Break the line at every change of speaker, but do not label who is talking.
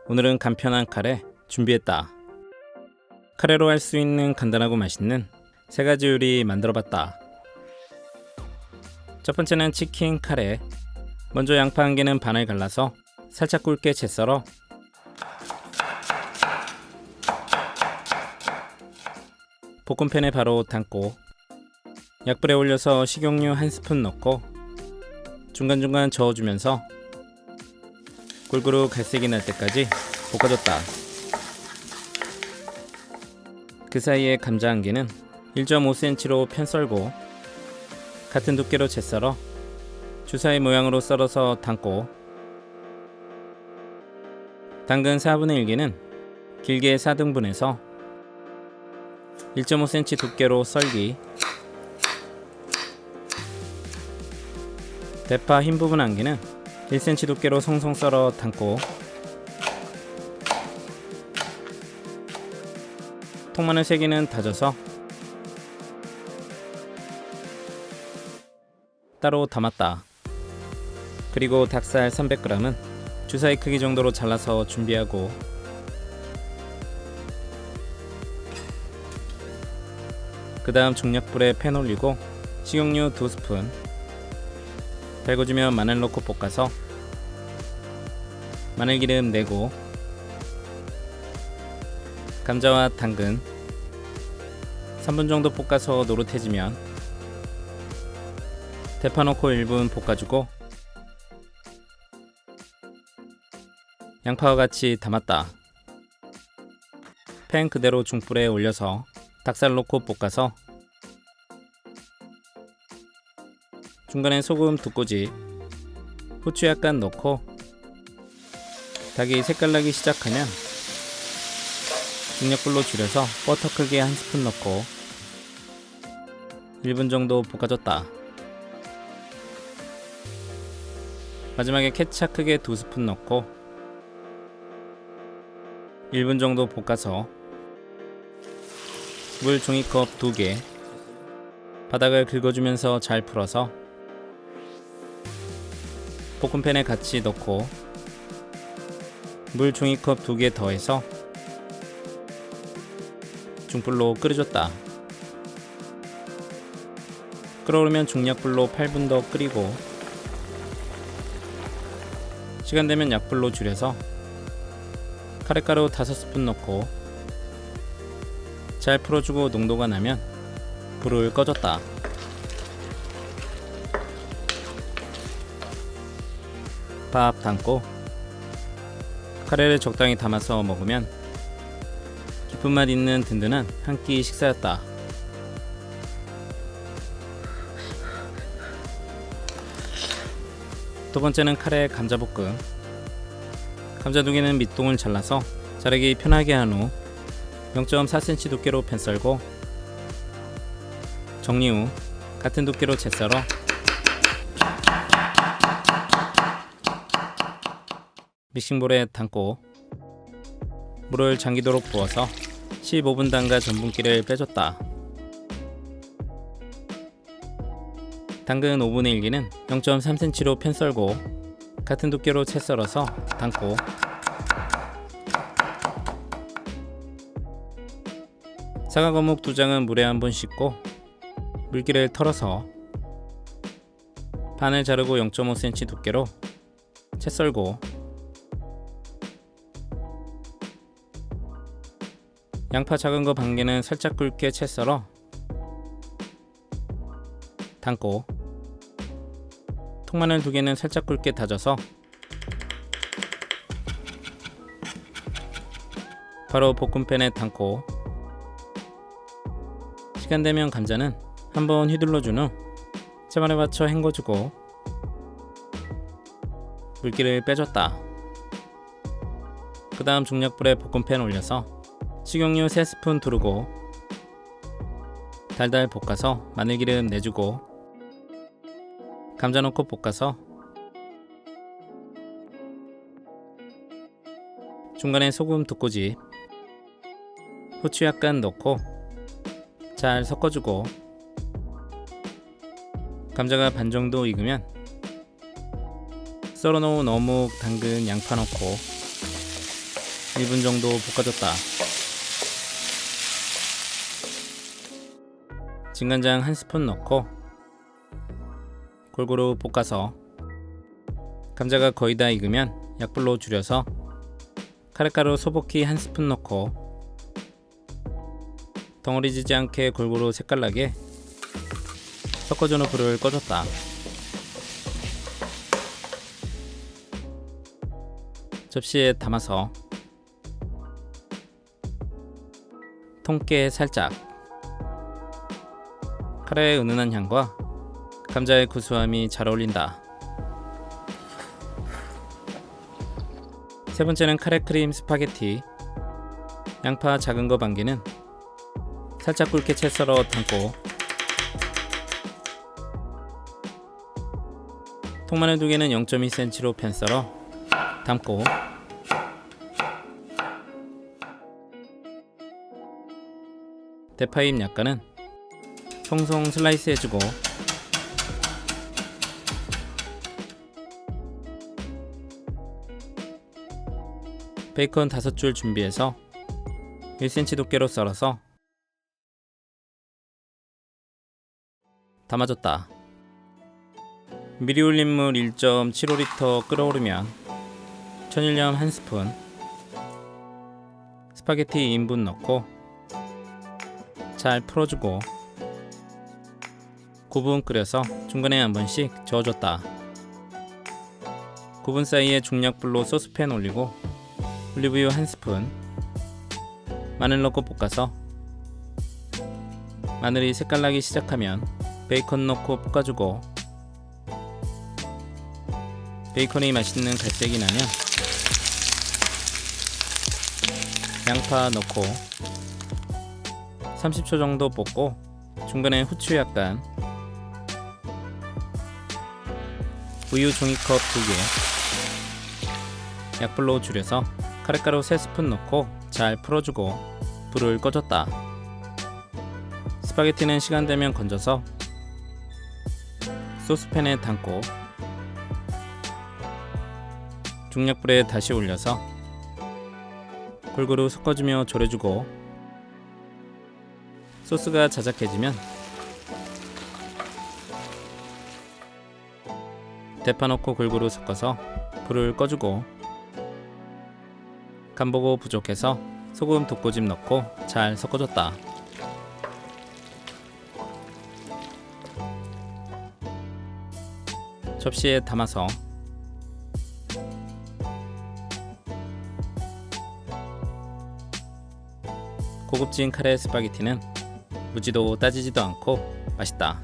오늘은 간편한 카레 준비했다. 카레로 할 수 있는 간단하고 맛있는 3가지 요리 만들어봤다. 첫 번째는 치킨 카레. 먼저 양파 1개는 반을 갈라서 살짝 굵게 채 썰어 볶음팬에 바로 담고 약불에 올려서 식용유 1스푼 넣고 중간중간 저어주면서 골고루 갈색이 날 때까지 볶아줬다. 그 사이에 감자 1개는 1.5cm로 편 썰고 같은 두께로 채 썰어 주사위 모양으로 썰어서 담고 당근 4분의 1개는 길게 4등분해서 1.5cm 두께로 썰기, 대파 흰 부분 1개는 1cm 두께로 송송 썰어 담고 통마늘 3개는 다져서 따로 담았다. 그리고 닭살 300g은 주사위 크기 정도로 잘라서 준비하고 그 다음 중약불에 팬 올리고 식용유 2스푼 달궈주면 마늘 넣고 볶아서 마늘기름 내고 감자와 당근 3분 정도 볶아서 노릇해지면 대파 넣고 1분 볶아주고 양파와 같이 담았다. 팬 그대로 중불에 올려서 닭살 넣고 볶아서 중간에 소금 2꼬집, 후추 약간 넣고 닭이 색깔나기 시작하면 중약불로 줄여서 버터 크게 1스푼 넣고 1분 정도 볶아줬다. 마지막에 케찹 크게 2스푼 넣고 1분 정도 볶아서 물 종이컵 2개, 바닥을 긁어주면서 잘 풀어서 볶음팬에 같이 넣고 물 종이컵 2개 더해서 중불로 끓여줬다. 끓어오르면 중약불로 8분 더 끓이고 시간 되면 약불로 줄여서 카레가루 5스푼 넣고 잘 풀어주고 농도가 나면 불을 꺼줬다. 밥 담고 카레를 적당히 담아서 먹으면 깊은 맛 있는 든든한 한 끼 식사였다. 두 번째는 카레 감자볶음. 감자 2개는 밑동을 잘라서 자르기 편하게 한 후 0.4cm 두께로 편 썰고 정리 후 같은 두께로 채 썰어 믹싱볼에 담고 물을 잠기도록 부어서 15분 담가 전분기를 빼줬다. 당근 5분의 1개는 0.3cm로 편 썰고 같은 두께로 채 썰어서 담고 사과 거목 2장은 물에 한번 씻고 물기를 털어서 반을 자르고 0.5cm 두께로 채 썰고 양파 작은 거 1개는 살짝 굵게 채 썰어 담고 통마늘 2개는 살짝 굵게 다져서 바로 볶음팬에 담고 시간 되면 감자는 한번 휘둘러준 후 채반에 받쳐 헹궈주고 물기를 빼줬다. 그 다음 중약불에 볶음팬 올려서 식용유 3스푼 두르고 달달 볶아서 마늘기름 내주고 감자 넣고 볶아서 중간에 소금 2꼬집, 후추 약간 넣고 잘 섞어주고 감자가 반 정도 익으면 썰어놓은 어묵, 당근, 양파 넣고 1분 정도 볶아줬다. 진간장 1스푼 넣고 골고루 볶아서 감자가 거의 다 익으면 약불로 줄여서 카레가루 소복기 1스푼 넣고 덩어리 지지 않게 골고루 색깔나게 섞어준 후 불을 꺼줬다. 접시에 담아서 통깨 살짝, 카레의 은은한 향과 감자의 구수함이 잘 어울린다. 세 번째는 카레 크림 스파게티. 양파 작은 거 반개는 살짝 굵게 채 썰어 담고 통마늘 2개는 0.2cm로 편 썰어 담고 대파잎 약간은 송송 슬라이스 해주고 베이컨 5줄 준비해서 1cm 두께로 썰어서 담아줬다. 미리 올린 물 1.75L 끓어오르면 천일염 1스푼, 스파게티 2인분 넣고 잘 풀어주고 9분 끓여서 중간에 한 번씩 저어줬다. 9분 사이에 중약불로 소스팬 올리고 올리브유 1스푼, 마늘 넣고 볶아서 마늘이 색깔나기 시작하면 베이컨 넣고 볶아주고 베이컨이 맛있는 갈색이 나면 양파 넣고 30초 정도 볶고 중간에 후추 약간, 우유 종이컵 2개, 약불로 줄여서 카레가루 3스푼 넣고 잘 풀어주고 불을 꺼줬다. 스파게티는 시간 되면 건져서 소스팬에 담고 중약불에 다시 올려서 골고루 섞어주며 졸여주고 소스가 자작해지면 대파 넣고 골고루 섞어서 불을 꺼주고 간보고 부족해서 소금 독고집 넣고 잘 섞어줬다. 접시에 담아서 고급진 카레 스파게티는 무지도 따지지도 않고 맛있다.